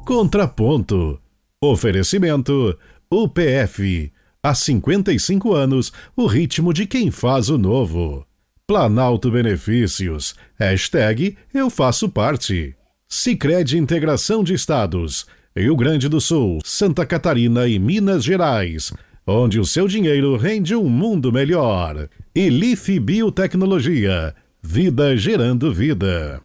Contraponto. Oferecimento UPF. Há 55 anos, o ritmo de quem faz o novo. Planalto Benefícios. Hashtag Eu Faço Parte. Sicredi Integração de Estados. Rio Grande do Sul, Santa Catarina e Minas Gerais. Onde o seu dinheiro rende um mundo melhor. E Life Biotecnologia. Vida gerando vida.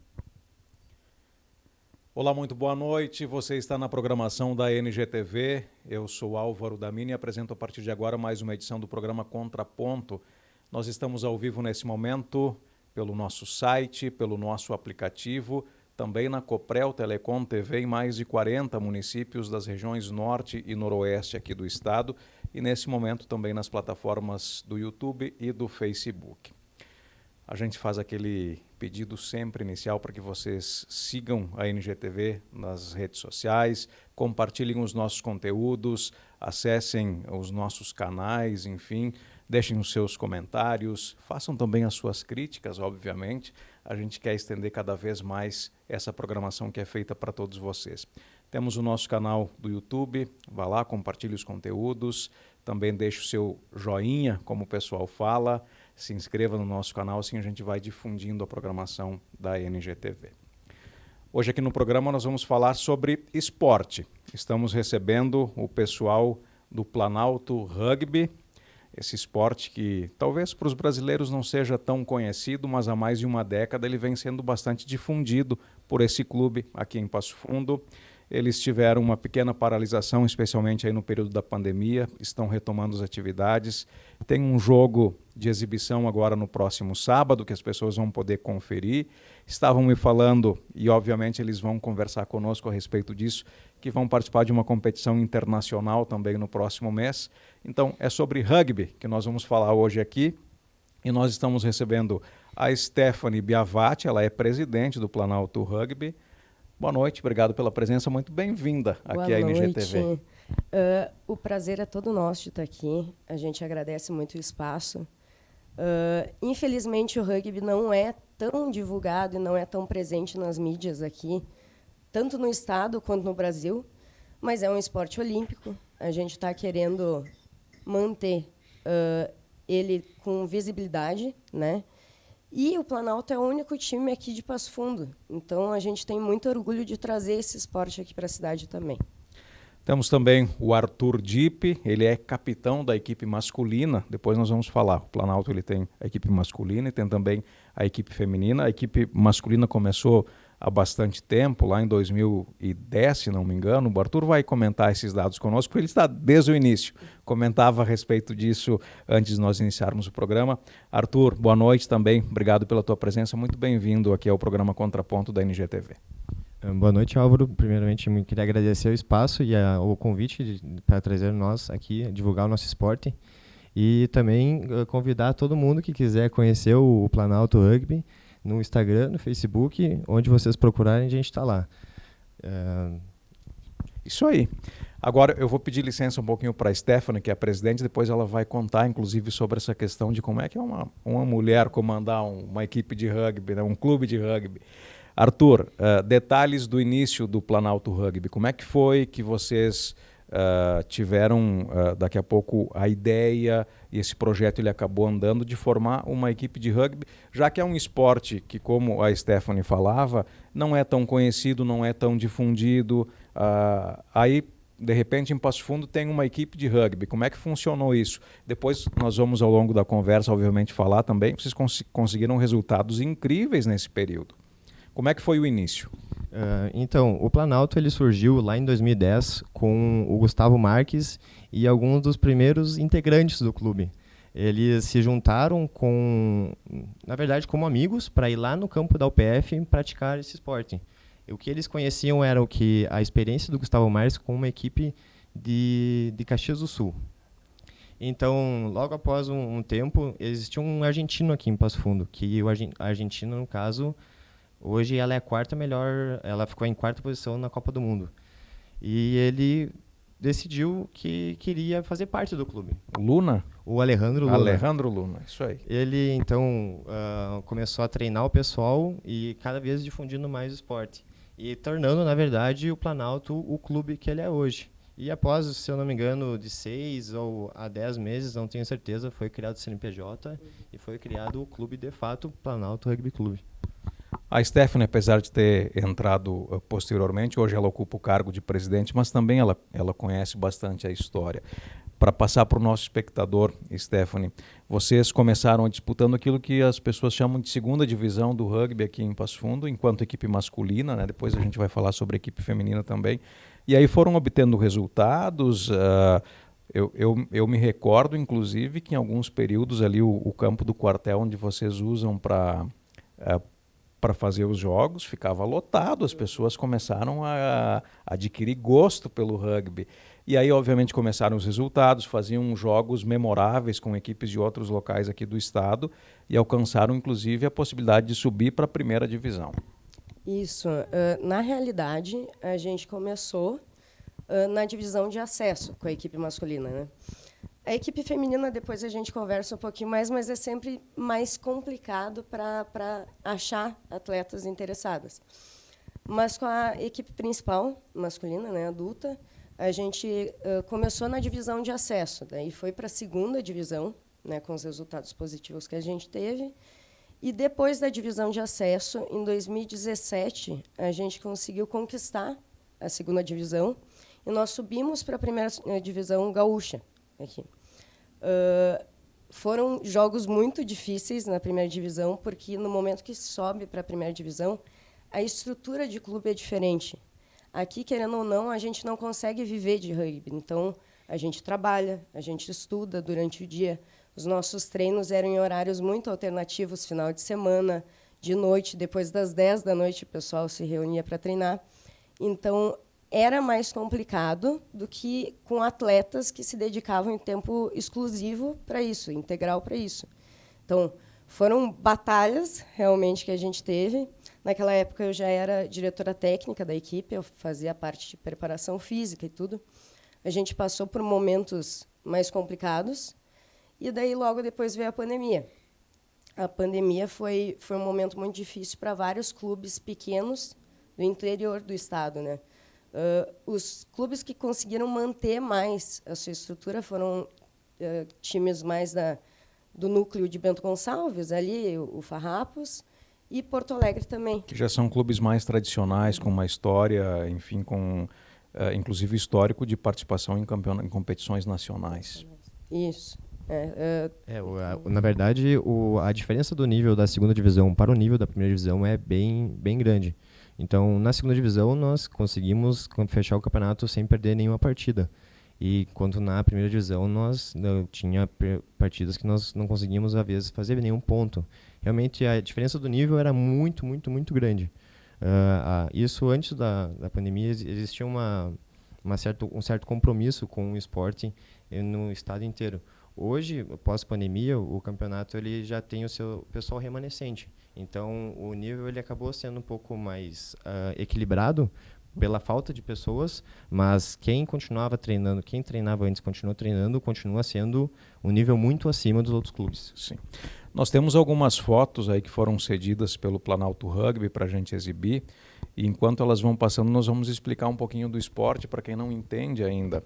Olá, muito boa noite. Você está na programação da NGTV. Eu sou Álvaro Damini e apresento a partir de agora mais uma edição do programa Contraponto. Nós estamos ao vivo nesse momento pelo nosso site, pelo nosso aplicativo, também na Coprel Telecom TV em mais de 40 municípios das regiões norte e noroeste aqui do estado e nesse momento também nas plataformas do YouTube e do Facebook. A gente faz aquele pedido sempre inicial para que vocês sigam a NGTV nas redes sociais, compartilhem os nossos conteúdos, acessem os nossos canais, enfim, deixem os seus comentários, façam também as suas críticas, obviamente. A gente quer estender cada vez mais essa programação que é feita para todos vocês. Temos o nosso canal do YouTube, vá lá, compartilhe os conteúdos, também deixe o seu joinha, como o pessoal fala, se inscreva no nosso canal, assim a gente vai difundindo a programação da NGTV. Hoje aqui no programa nós vamos falar sobre esporte. Estamos recebendo o pessoal do Planalto Rugby, esse esporte que talvez para os brasileiros não seja tão conhecido, mas há mais de uma década ele vem sendo bastante difundido por esse clube aqui em Passo Fundo. Eles tiveram uma pequena paralisação, especialmente aí no período da pandemia, estão retomando as atividades. Tem um jogo de exibição agora no próximo sábado, que as pessoas vão poder conferir. Estavam me falando, e obviamente eles vão conversar conosco a respeito disso, que vão participar de uma competição internacional também no próximo mês. Então é sobre rugby que nós vamos falar hoje aqui. E nós estamos recebendo a Stephanie Biavati, ela é presidente do Planalto Rugby. Boa noite, obrigado pela presença, muito bem-vinda aqui à NGTV. O prazer é todo nosso de estar aqui, a gente agradece muito o espaço. Infelizmente o rugby não é tão divulgado e não é tão presente nas mídias aqui, tanto no estado quanto no Brasil, mas é um esporte olímpico, a gente está querendo manter ele com visibilidade, né? E o Planalto é o único time aqui de Passo Fundo. Então, a gente tem muito orgulho de trazer esse esporte aqui para a cidade também. Temos também o Arthur Dipp, ele é capitão da equipe masculina. Depois nós vamos falar. O Planalto ele tem a equipe masculina e tem também a equipe feminina. A equipe masculina começou há bastante tempo, lá em 2010, se não me engano. O Arthur vai comentar esses dados conosco, ele está desde o início. Comentava a respeito disso antes de nós iniciarmos o programa. Arthur, boa noite também. Obrigado pela tua presença. Muito bem-vindo aqui ao programa Contraponto da NGTV. Boa noite, Álvaro. Primeiramente, eu queria agradecer o espaço e o convite para trazer nós aqui, divulgar o nosso esporte. E também convidar todo mundo que quiser conhecer o Planalto Rugby no Instagram, no Facebook, onde vocês procurarem, a gente está lá. Isso aí. Agora eu vou pedir licença um pouquinho para a Stephanie, que é a presidente, depois ela vai contar, inclusive, sobre essa questão de como é que é uma mulher comandar uma equipe de rugby, né, um clube de rugby. Arthur, detalhes do início do Planalto Rugby. Como é que foi que vocês tiveram, daqui a pouco, a ideia, e esse projeto ele acabou andando, de formar uma equipe de rugby, já que é um esporte que, como a Stephanie falava, não é tão conhecido, não é tão difundido. Aí, de repente, em Passo Fundo tem uma equipe de rugby. Como é que funcionou isso? Depois nós vamos, ao longo da conversa, obviamente, falar também. Vocês conseguiram resultados incríveis nesse período. Como é que foi o início? Então, o Planalto ele surgiu lá em 2010 com o Gustavo Marques e alguns dos primeiros integrantes do clube. Eles se juntaram na verdade, como amigos, para ir lá no campo da UPF praticar esse esporte. O que eles conheciam era a experiência do Gustavo Marques com uma equipe de Caxias do Sul. Então, logo após um tempo, existia um argentino aqui em Passo Fundo, que a Argentina, no caso, hoje ela é a quarta melhor, ela ficou em quarta posição na Copa do Mundo. E ele decidiu que queria fazer parte do clube. Luna? O Alejandro Luna. Alejandro Luna, isso aí. Ele, então, começou a treinar o pessoal e cada vez difundindo mais o esporte. e tornando, na verdade, o Planalto o clube que ele é hoje. E após, se eu não me engano, de 6 ou a 10 meses, não tenho certeza, foi criado o CNPJ e foi criado o clube, de fato, Planalto Rugby Clube. A Stephanie, apesar de ter entrado posteriormente, hoje ela ocupa o cargo de presidente, mas também ela conhece bastante a história. Para passar para o nosso espectador, Stephanie, vocês começaram disputando aquilo que as pessoas chamam de segunda divisão do rugby aqui em Passo Fundo, enquanto equipe masculina, né? Depois a gente vai falar sobre a equipe feminina também. E aí foram obtendo resultados. Eu me recordo, inclusive, que em alguns períodos ali o campo do quartel onde vocês usam para fazer os jogos ficava lotado, as pessoas começaram a adquirir gosto pelo rugby. E aí, obviamente, começaram os resultados, faziam jogos memoráveis com equipes de outros locais aqui do estado e alcançaram, inclusive, a possibilidade de subir para a primeira divisão. Isso. Na realidade, a gente começou na divisão de acesso com a equipe masculina, né? A equipe feminina, depois a gente conversa um pouquinho mais, mas é sempre mais complicado para achar atletas interessadas. Mas com a equipe principal, masculina, né, adulta, a gente começou na divisão de acesso, daí foi para a segunda divisão, né, com os resultados positivos que a gente teve. E depois da divisão de acesso, em 2017, a gente conseguiu conquistar a segunda divisão e nós subimos para a primeira divisão gaúcha aqui. Foram jogos muito difíceis na primeira divisão, porque no momento que sobe para a primeira divisão, a estrutura de clube é diferente. Aqui, querendo ou não, a gente não consegue viver de rugby. Então, a gente trabalha, a gente estuda durante o dia. Os nossos treinos eram em horários muito alternativos, final de semana, de noite, depois das 10 da noite, o pessoal se reunia para treinar. Então, era mais complicado do que com atletas que se dedicavam em tempo exclusivo para isso, integral para isso. Então, foram batalhas, realmente, que a gente teve. Naquela época, eu já era diretora técnica da equipe, eu fazia parte de preparação física e tudo. A gente passou por momentos mais complicados, e daí, logo depois, veio a pandemia. A pandemia foi um momento muito difícil para vários clubes pequenos do interior do estado, né? Os clubes que conseguiram manter mais a sua estrutura foram times mais do núcleo de Bento Gonçalves, ali, o Farrapos, e Porto Alegre também. Que já são clubes mais tradicionais, com uma história, enfim, com inclusive histórico de participação em competições nacionais. Isso. Na verdade, a diferença do nível da segunda divisão para o nível da primeira divisão é bem grande. Então, na segunda divisão, nós conseguimos fechar o campeonato sem perder nenhuma partida. E enquanto na primeira divisão, nós tinha partidas que nós não conseguimos, às vezes, fazer nenhum ponto. Realmente, a diferença do nível era muito grande. Isso, antes da pandemia, existia um certo compromisso com o esporte no estado inteiro. Hoje, após a pandemia, o campeonato ele já tem o seu pessoal remanescente. Então, o nível ele acabou sendo um pouco mais equilibrado pela falta de pessoas, mas quem continuava treinando, quem treinava antes continuou treinando, continua sendo um nível muito acima dos outros clubes. Sim. Nós temos algumas fotos aí que foram cedidas pelo Planalto Rugby para a gente exibir, e enquanto elas vão passando, nós vamos explicar um pouquinho do esporte para quem não entende ainda.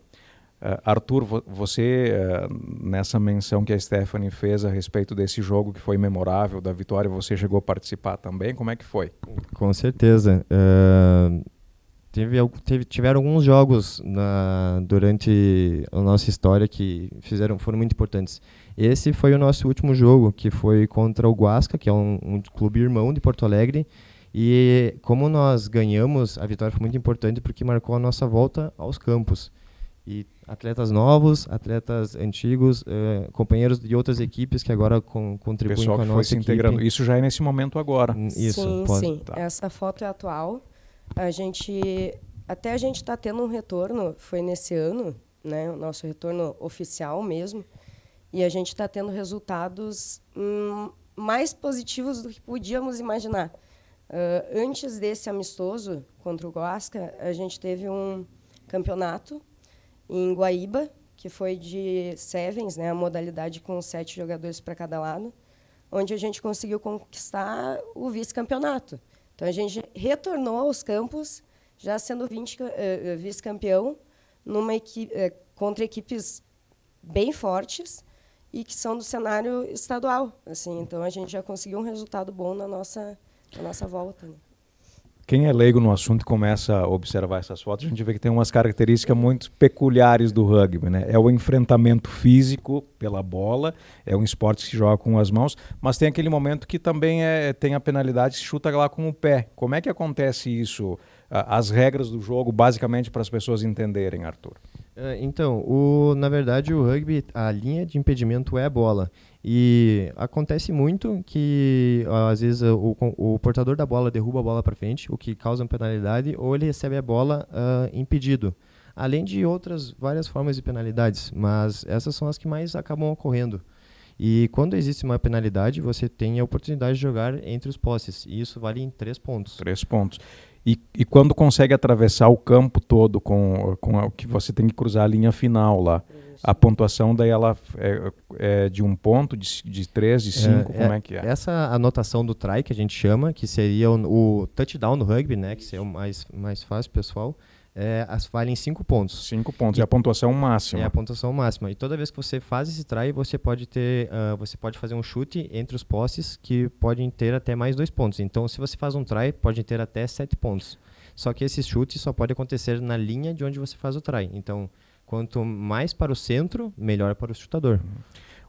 Arthur, você, nessa menção que a Stephanie fez a respeito desse jogo que foi memorável, da vitória, você chegou a participar também? Como é que foi? Com certeza. Tiveram alguns jogos durante a nossa história que foram muito importantes. Esse foi o nosso último jogo, que foi contra o Guasca, que é um clube irmão de Porto Alegre. E como nós ganhamos, a vitória foi muito importante porque marcou a nossa volta aos campos. E atletas novos, atletas antigos, companheiros de outras equipes que agora contribuem com a nossa equipe. Integrando. Isso já é nesse momento agora. Isso, sim. Tá. Essa foto é atual. A gente está tendo um retorno, foi nesse ano, né, o nosso retorno oficial mesmo, e a gente está tendo resultados mais positivos do que podíamos imaginar. Antes desse amistoso contra o Guasca, a gente teve um campeonato em Guaíba, que foi de sevens, né, a modalidade com 7 jogadores para cada lado, onde a gente conseguiu conquistar o vice-campeonato. Então, a gente retornou aos campos, já sendo vice-campeão, contra equipes bem fortes e que são do cenário estadual. Assim, então, a gente já conseguiu um resultado bom na nossa volta. Né? Quem é leigo no assunto e começa a observar essas fotos, a gente vê que tem umas características muito peculiares do rugby, né? É o enfrentamento físico pela bola, é um esporte que se joga com as mãos, mas tem aquele momento que também tem a penalidade, se chuta lá com o pé. Como é que acontece isso? As regras do jogo, basicamente, para as pessoas entenderem, Arthur. Então, na verdade, o rugby, a linha de impedimento é a bola. E acontece muito que, às vezes, o portador da bola derruba a bola para frente, o que causa uma penalidade, ou ele recebe a bola impedido. Além de outras várias formas de penalidades, mas essas são as que mais acabam ocorrendo. E quando existe uma penalidade, você tem a oportunidade de jogar entre os postes. E isso vale em 3 pontos. 3 pontos. E quando consegue atravessar o campo todo com o que você tem que cruzar a linha final lá, a pontuação daí ela é de 1 ponto, de 3, de 5, como é que é? Essa anotação do try, que a gente chama, que seria o touchdown no rugby, né, que seria o mais fácil, pessoal, valem 5 pontos. 5 pontos, é a pontuação máxima. É a pontuação máxima. E toda vez que você faz esse try, você pode fazer um chute entre os postes que podem ter até mais 2 pontos. Então, se você faz um try, pode ter até 7 pontos. Só que esse chute só pode acontecer na linha de onde você faz o try. Então, quanto mais para o centro, melhor para o chutador.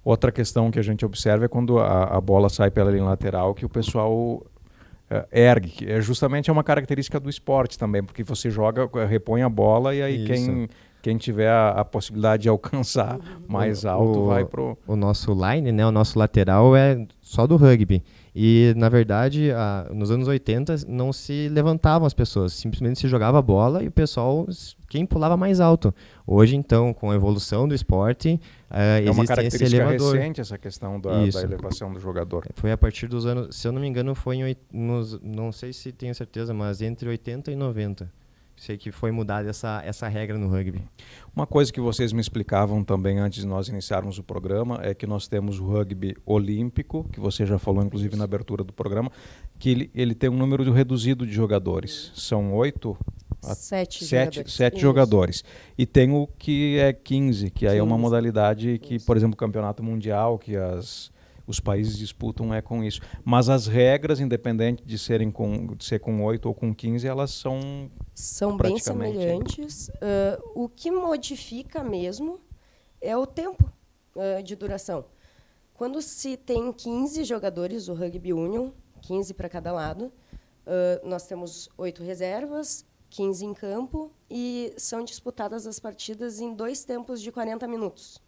Outra questão que a gente observa é quando a bola sai pela linha lateral, que o pessoal ergue, que justamente é uma característica do esporte também, porque você joga, repõe a bola e aí quem tiver a possibilidade de alcançar mais alto vai pro... O nosso line, né, o nosso lateral é só do rugby. E, na verdade, nos anos 80 não se levantavam as pessoas, simplesmente se jogava a bola e o pessoal, quem pulava mais alto. Hoje, então, com a evolução do esporte, existe uma esse característica elevador. recente essa questão da elevação do jogador. Foi a partir dos anos, se eu não me engano, foi não sei se tenho certeza, mas entre 80 e 90. Sei que foi mudada essa regra no rugby. Uma coisa que vocês me explicavam também antes de nós iniciarmos o programa é que nós temos o rugby olímpico, que você já falou inclusive na abertura do programa, que ele tem um número reduzido de jogadores. São 7 jogadores. E tem o que é 15, que aí é uma modalidade que, por exemplo, o campeonato mundial, que os países disputam com isso. Mas as regras, independente de ser com 8 ou com 15, elas são bem semelhantes. O que modifica mesmo é o tempo de duração. Quando se tem 15 jogadores do Rugby Union, 15 para cada lado, nós temos 8 reservas, 15 em campo, e são disputadas as partidas em 2 tempos de 40 minutos.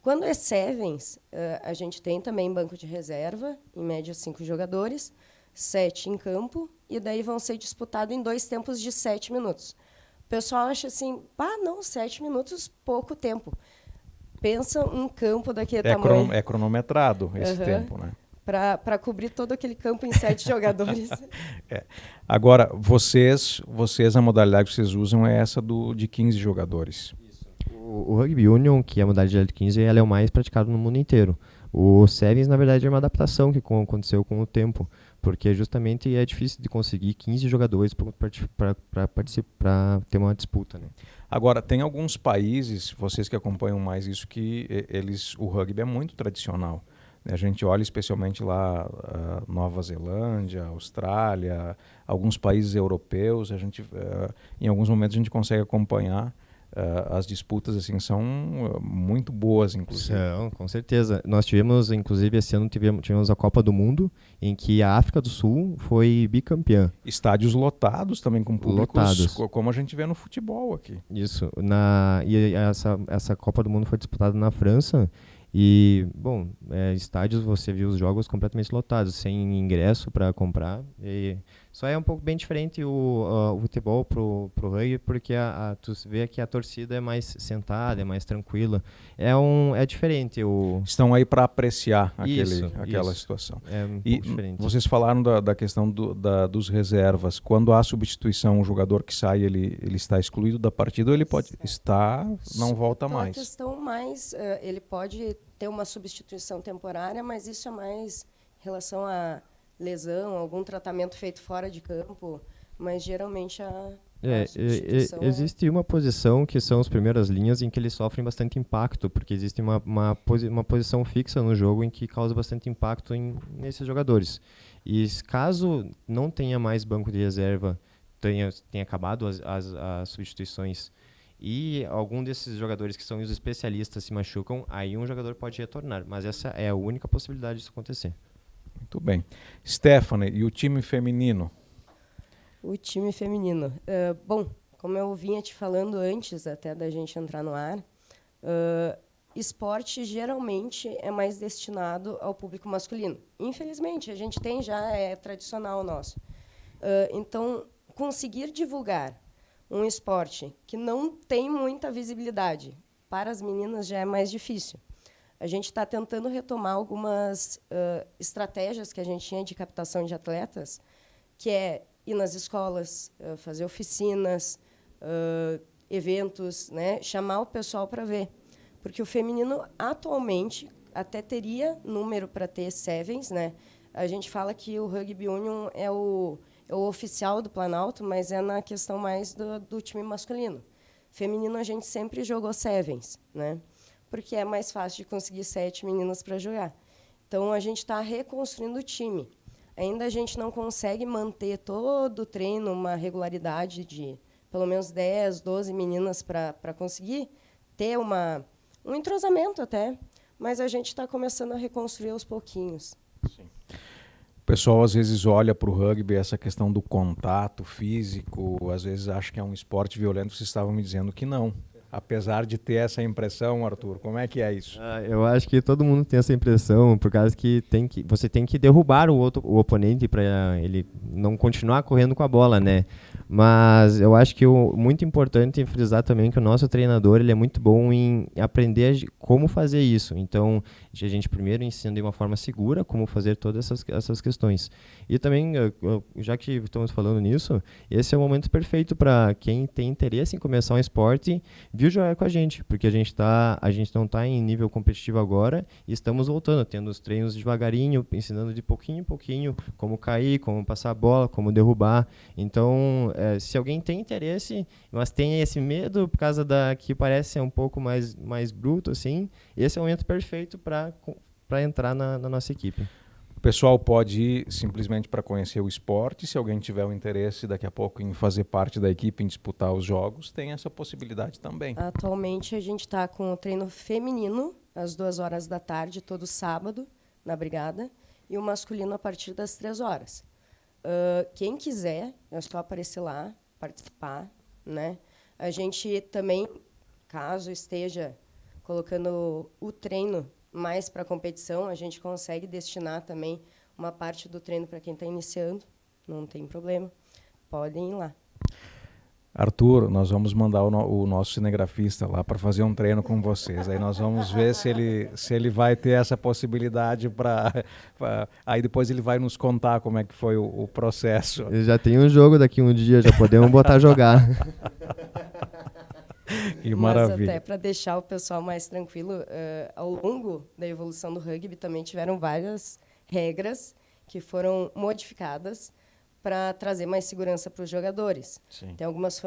Quando é Sevens, a gente tem também banco de reserva, em média 5 jogadores, 7 em campo, e daí vão ser disputados em 2 tempos de 7 minutos. O pessoal acha assim, não, 7 minutos, pouco tempo. Pensa um campo daquele tamanho. É cronometrado esse tempo, né? Para cobrir todo aquele campo em 7 jogadores. Agora, vocês, a modalidade que vocês usam é essa de 15 jogadores. O Rugby Union, que é a modalidade de 15, ela é o mais praticado no mundo inteiro. O Sevens, na verdade, é uma adaptação que aconteceu com o tempo, porque justamente é difícil de conseguir 15 jogadores para ter uma disputa. Né? Agora, tem alguns países, vocês que acompanham mais isso, que o rugby é muito tradicional. A gente olha especialmente lá Nova Zelândia, Austrália, alguns países europeus, em alguns momentos a gente consegue acompanhar. As disputas assim são muito boas, inclusive. São, com certeza. Nós tivemos, inclusive, esse ano tivemos a Copa do Mundo, em que a África do Sul foi bicampeã. Estádios lotados também, com públicos, como a gente vê no futebol aqui. Isso. E essa Copa do Mundo foi disputada na França. E, bom, estádios, você viu os jogos completamente lotados, sem ingresso para comprar. E só é um pouco bem diferente o futebol pro rugby, porque tu vê que a torcida é mais sentada, é mais tranquila. É diferente. Estão aí para apreciar aquela isso. situação. É um pouco diferente. Vocês falaram da questão dos reservas. Quando há substituição, o jogador que sai, ele está excluído da partida ou ele pode estar, não volta mais? A questão mais, ele pode ter uma substituição temporária, mas isso é mais em relação a lesão, algum tratamento feito fora de campo, mas geralmente a substituição existe uma posição que são as primeiras linhas em que eles sofrem bastante impacto, porque existe uma posição fixa no jogo em que causa bastante impacto nesses jogadores. E caso não tenha mais banco de reserva, tenha acabado as substituições, e algum desses jogadores que são os especialistas se machucam, aí um jogador pode retornar. Mas essa é a única possibilidade disso acontecer. Muito bem. Stephanie, e o time feminino? O time feminino. Bom, como eu vinha te falando antes até da gente entrar no ar, esporte geralmente é mais destinado ao público masculino. Infelizmente, a gente tem já, é tradicional nosso. Então, conseguir divulgar um esporte que não tem muita visibilidade para as meninas já é mais difícil. A gente está tentando retomar algumas estratégias que a gente tinha de captação de atletas, que é ir nas escolas, fazer oficinas, eventos, né? Chamar o pessoal para ver. Porque o feminino, atualmente, até teria número para ter sevens, né? A gente fala que o Rugby Union é o oficial do Planalto, mas é na questão mais do time masculino. Feminino, a gente sempre jogou sevens, né? Porque é mais fácil de conseguir 7 meninas para jogar. Então, a gente está reconstruindo o time. Ainda a gente não consegue manter todo o treino, uma regularidade de pelo menos 10, 12 meninas para conseguir ter um entrosamento até, mas a gente está começando a reconstruir aos pouquinhos. Sim. O pessoal às vezes olha para o rugby essa questão do contato físico, às vezes acha que é um esporte violento, vocês estavam me dizendo que não. Apesar de ter essa impressão, Arthur, como é que é isso? Eu acho que todo mundo tem essa impressão, por causa que você tem que derrubar o oponente para ele não continuar correndo com a bola, né? Mas eu acho que muito importante frisar também que o nosso treinador ele é muito bom em aprender como fazer isso. Então, a gente primeiro ensina de uma forma segura como fazer todas essas questões. E também, já que estamos falando nisso, esse é o momento perfeito para quem tem interesse em começar um esporte vir jogar com a gente, porque a gente não está em nível competitivo agora e estamos voltando, tendo os treinos devagarinho, ensinando de pouquinho em pouquinho como cair, como passar a bola, como derrubar. Então, se alguém tem interesse, mas tem esse medo por causa que parece ser um pouco mais bruto, assim, esse é o momento perfeito para entrar na nossa equipe. O pessoal pode ir simplesmente para conhecer o esporte. Se alguém tiver o interesse daqui a pouco em fazer parte da equipe, em disputar os jogos, tem essa possibilidade também. Atualmente a gente está com o treino feminino às 2h da tarde, todo sábado, na Brigada, e o masculino a partir das 3h. Quem quiser, é só aparecer lá, participar, né? A gente também, caso esteja colocando o treino mais para a competição, a gente consegue destinar também uma parte do treino para quem está iniciando, não tem problema, podem ir lá. Arthur, nós vamos mandar o nosso cinegrafista lá para fazer um treino com vocês. Aí nós vamos ver se ele vai ter essa possibilidade aí depois ele vai nos contar como é que foi o processo. Já tem um jogo daqui um dia, já podemos botar a jogar. Que maravilha. Mas até para deixar o pessoal mais tranquilo, ao longo da evolução do rugby também tiveram várias regras que foram modificadas para trazer mais segurança para os jogadores. Sim. Tem algumas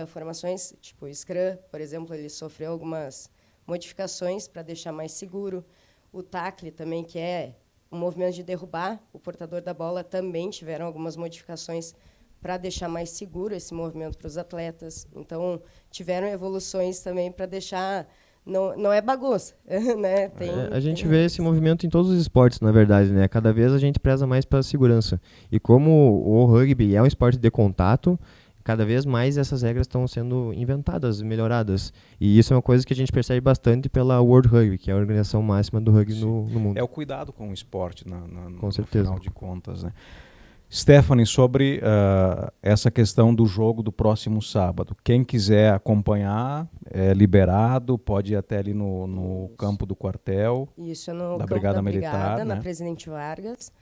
formações, tipo o Scrum, por exemplo, ele sofreu algumas modificações para deixar mais seguro. O tackle também, que é um movimento de derrubar o portador da bola, também tiveram algumas modificações para deixar mais seguro esse movimento para os atletas. Então, tiveram evoluções também para deixar... Não é bagunça, né? A gente vê esse movimento em todos os esportes, na verdade, né? Cada vez a gente preza mais pela segurança. E como o rugby é um esporte de contato, cada vez mais essas regras estão sendo inventadas, melhoradas. E isso é uma coisa que a gente percebe bastante pela World Rugby, que é a organização máxima do rugby no mundo. É o cuidado com o esporte, Com certeza. No final de contas, né? Stephanie, sobre essa questão do jogo do próximo sábado. Quem quiser acompanhar, é liberado, pode ir até ali no campo do quartel. Isso, no da campo Brigada da Militar, Brigada, né? na Presidente Vargas.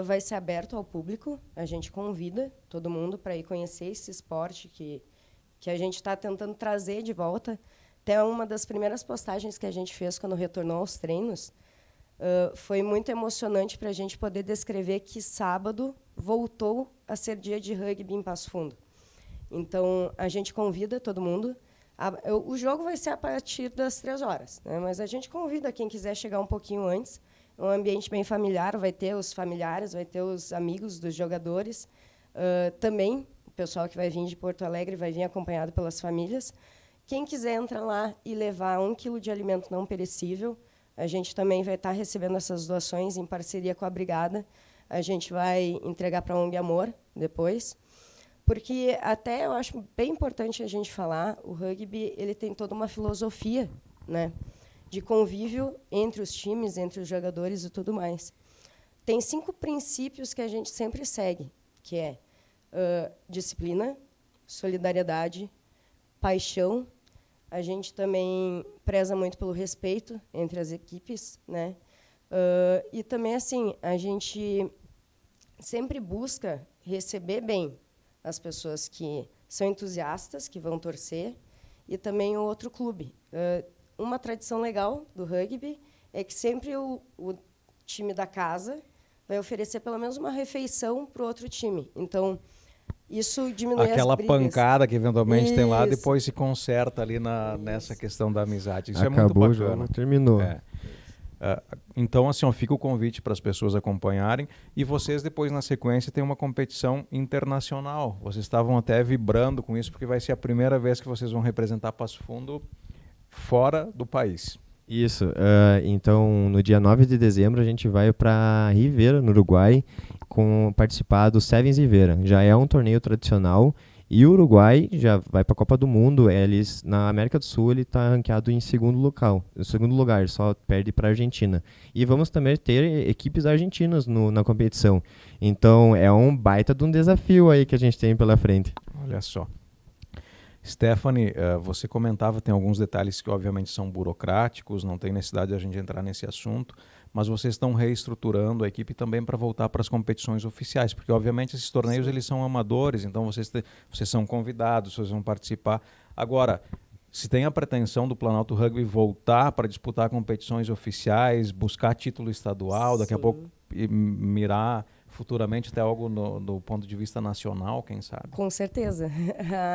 Vai ser aberto ao público. A gente convida todo mundo para ir conhecer esse esporte que a gente está tentando trazer de volta. Até uma das primeiras postagens que a gente fez quando retornou aos treinos, foi muito emocionante para a gente poder descrever que sábado voltou a ser dia de rugby em Passo Fundo. Então, a gente convida todo mundo. O jogo vai ser a partir das 3h, né? Mas a gente convida quem quiser chegar um pouquinho antes. É um ambiente bem familiar, vai ter os familiares, vai ter os amigos dos jogadores. Também, o pessoal que vai vir de Porto Alegre vai vir acompanhado pelas famílias. Quem quiser entrar lá e levar 1 quilo de alimento não perecível, a gente também vai estar recebendo essas doações em parceria com a Brigada. A gente vai entregar para a ONG Amor depois. Porque até eu acho bem importante a gente falar, o rugby ele tem toda uma filosofia, né, de convívio entre os times, entre os jogadores e tudo mais. Tem 5 princípios que a gente sempre segue, que é disciplina, solidariedade, paixão. A gente também preza muito pelo respeito entre as equipes, né? E também, assim, a gente sempre busca receber bem as pessoas que são entusiastas, que vão torcer, e também o outro clube. Uma tradição legal do rugby é que sempre o time da casa vai oferecer pelo menos uma refeição para o outro time. Então, isso diminui aquela as brigas. pancada que eventualmente tem lá, Isso. depois se conserta ali nessa questão da amizade. Isso Acabou é muito o bacana. jogo, terminou. Então, assim, fica o convite para as pessoas acompanharem. E vocês, depois, na sequência, têm uma competição internacional. Vocês estavam até vibrando com isso, porque vai ser a primeira vez que vocês vão representar Passo Fundo fora do país. Isso. Então, no dia 9 de dezembro, a gente vai para Rivera, no Uruguai, participar do Sevens Rivera. Já é um torneio tradicional. E o Uruguai já vai para a Copa do Mundo. Na América do Sul, ele está ranqueado em segundo lugar, só perde para a Argentina. E vamos também ter equipes argentinas na competição. Então, é um baita de um desafio aí que a gente tem pela frente. Olha só. Stephanie, você comentava, tem alguns detalhes que obviamente são burocráticos, não tem necessidade de a gente entrar nesse assunto, mas vocês estão reestruturando a equipe também para voltar para as competições oficiais, porque obviamente esses torneios eles são amadores, então vocês são convidados, vocês vão participar. Agora, se tem a pretensão do Planalto Rugby voltar para disputar competições oficiais, buscar título estadual, daqui a pouco mirar futuramente até algo do ponto de vista nacional, quem sabe? Com certeza.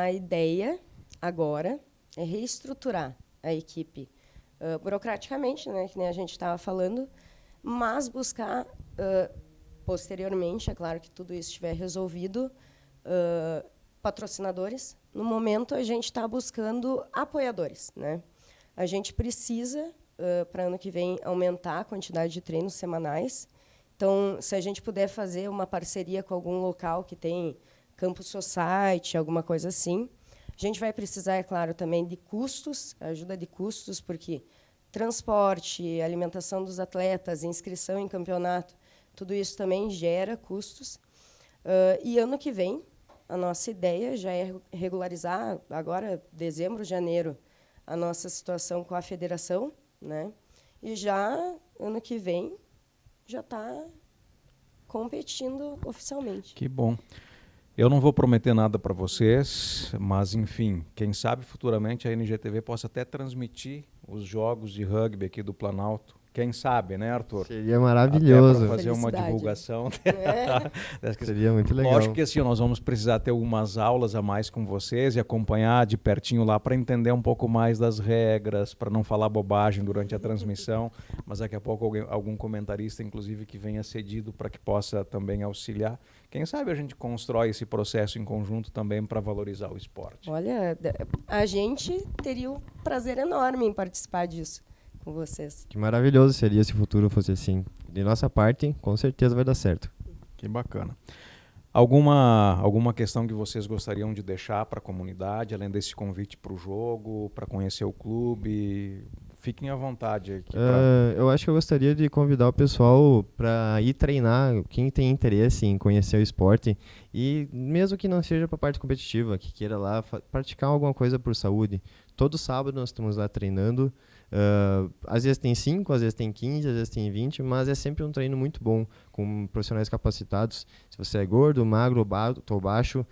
A ideia agora é reestruturar a equipe burocraticamente, né, que nem a gente estava falando, mas buscar posteriormente, é claro que tudo isso estiver resolvido, patrocinadores. No momento, a gente está buscando apoiadores, né? A gente precisa, para ano que vem, aumentar a quantidade de treinos semanais. Então, se a gente puder fazer uma parceria com algum local que tem campus society, alguma coisa assim, a gente vai precisar, é claro, também de custos, ajuda de custos, porque transporte, alimentação dos atletas, inscrição em campeonato, tudo isso também gera custos. E ano que vem, a nossa ideia já é regularizar, agora, dezembro, janeiro, a nossa situação com a federação, né? E já, ano que vem, já está competindo oficialmente. Que bom. Eu não vou prometer nada para vocês, mas, enfim, quem sabe futuramente a NGTV possa até transmitir os jogos de rugby aqui do Planalto. Quem sabe, né, Arthur? Seria maravilhoso. Até para fazer uma divulgação. Seria muito legal. Lógico que assim, nós vamos precisar ter algumas aulas a mais com vocês e acompanhar de pertinho lá para entender um pouco mais das regras, para não falar bobagem durante a transmissão, mas daqui a pouco algum comentarista, inclusive, que venha cedido para que possa também auxiliar. Quem sabe a gente constrói esse processo em conjunto também para valorizar o esporte. Olha, a gente teria um prazer enorme em participar disso com vocês. Que maravilhoso seria se o futuro fosse assim. De nossa parte, com certeza vai dar certo. Que bacana. Alguma questão que vocês gostariam de deixar para a comunidade, além desse convite para o jogo, para conhecer o clube? Fiquem à vontade. Aqui eu acho que eu gostaria de convidar o pessoal para ir treinar, quem tem interesse em conhecer o esporte, e mesmo que não seja para a parte competitiva, que queira lá praticar alguma coisa por saúde. Todo sábado nós estamos lá treinando. Às vezes tem 5, às vezes tem 15, às vezes tem 20, mas é sempre um treino muito bom, com profissionais capacitados. Se você é gordo, magro, alto ou baixo,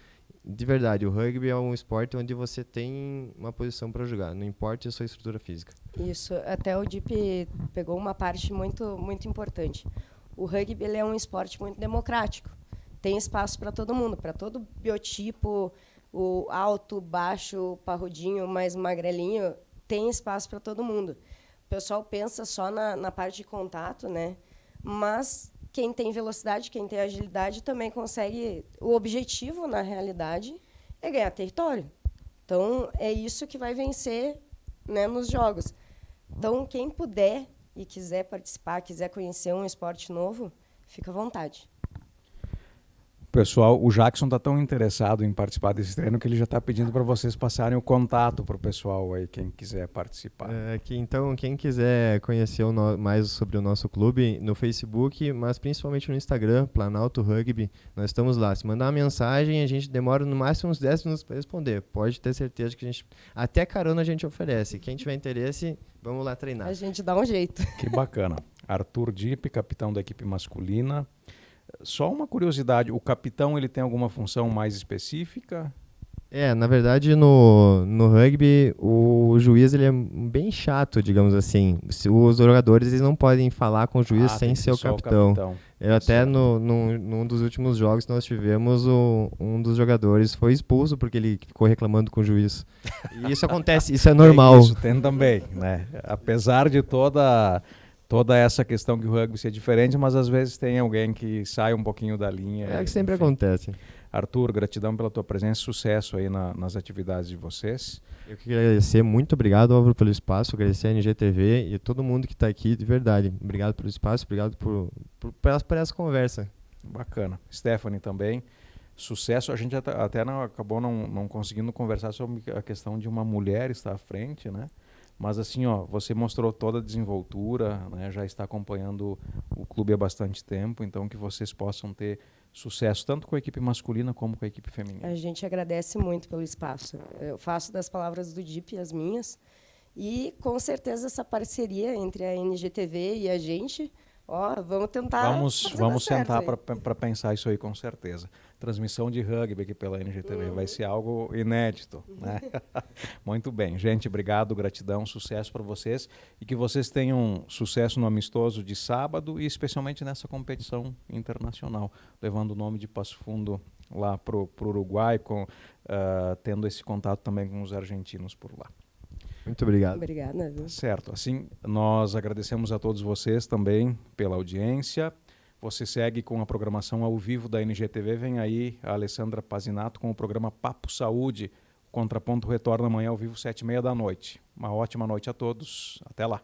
de verdade, o rugby é um esporte onde você tem uma posição para jogar, não importa a sua estrutura física. Isso, até o Dip pegou uma parte muito, muito importante. O rugby ele é um esporte muito democrático. Tem espaço para todo mundo, para todo biotipo, o alto, baixo, parrudinho, mais magrelinho, tem espaço para todo mundo. O pessoal pensa só na parte de contato, né? Mas quem tem velocidade, quem tem agilidade também consegue. O objetivo, na realidade, é ganhar território. Então, é isso que vai vencer, né, nos jogos. Então, quem puder e quiser participar, quiser conhecer um esporte novo, fica à vontade. Pessoal, o Jackson está tão interessado em participar desse treino que ele já está pedindo para vocês passarem o contato para o pessoal aí, quem quiser participar. Então, quem quiser conhecer mais sobre o nosso clube, no Facebook, mas principalmente no Instagram, Planalto Rugby, nós estamos lá. Se mandar uma mensagem, a gente demora no máximo uns 10 minutos para responder. Pode ter certeza que até carona a gente oferece. Quem tiver interesse, vamos lá treinar. A gente dá um jeito. Que bacana. Arthur Dip, capitão da equipe masculina. Só uma curiosidade, o capitão ele tem alguma função mais específica? Na verdade, no rugby, o juiz ele é bem chato, digamos assim. Os jogadores eles não podem falar com o juiz sem ser o capitão. Até num dos últimos jogos que nós tivemos, um dos jogadores foi expulso porque ele ficou reclamando com o juiz. E isso acontece, isso é normal. Isso tem também, né? Apesar de toda essa questão que o rugby seja diferente, mas às vezes tem alguém que sai um pouquinho da linha. É que sempre acontece. Arthur, gratidão pela tua presença, sucesso aí nas atividades de vocês. Eu queria agradecer, muito obrigado, Álvaro, pelo espaço, agradecer a NGTV e todo mundo que está aqui, de verdade. Obrigado pelo espaço, obrigado por essa conversa. Bacana. Stephanie também, sucesso. A gente até acabou não conseguindo conversar sobre a questão de uma mulher estar à frente, né? Mas assim, você mostrou toda a desenvoltura, né? Já está acompanhando o clube há bastante tempo, então que vocês possam ter sucesso tanto com a equipe masculina como com a equipe feminina. A gente agradece muito pelo espaço. Eu faço das palavras do Dip as minhas e com certeza essa parceria entre a NGTV e a gente, vamos tentar. Vamos sentar para pensar isso aí com certeza. Transmissão de rugby aqui pela NGTV vai ser algo inédito, né? Muito bem, gente, obrigado, gratidão, sucesso para vocês e que vocês tenham sucesso no amistoso de sábado e especialmente nessa competição internacional, levando o nome de Passo Fundo lá pro Uruguai, tendo esse contato também com os argentinos por lá. Muito obrigado. Obrigada. Certo, assim nós agradecemos a todos vocês também pela audiência. Você segue com a programação ao vivo da NGTV. Vem aí a Alessandra Pazinato com o programa Papo Saúde. O Contraponto retorna amanhã ao vivo, 7h30 da noite. Uma ótima noite a todos. Até lá.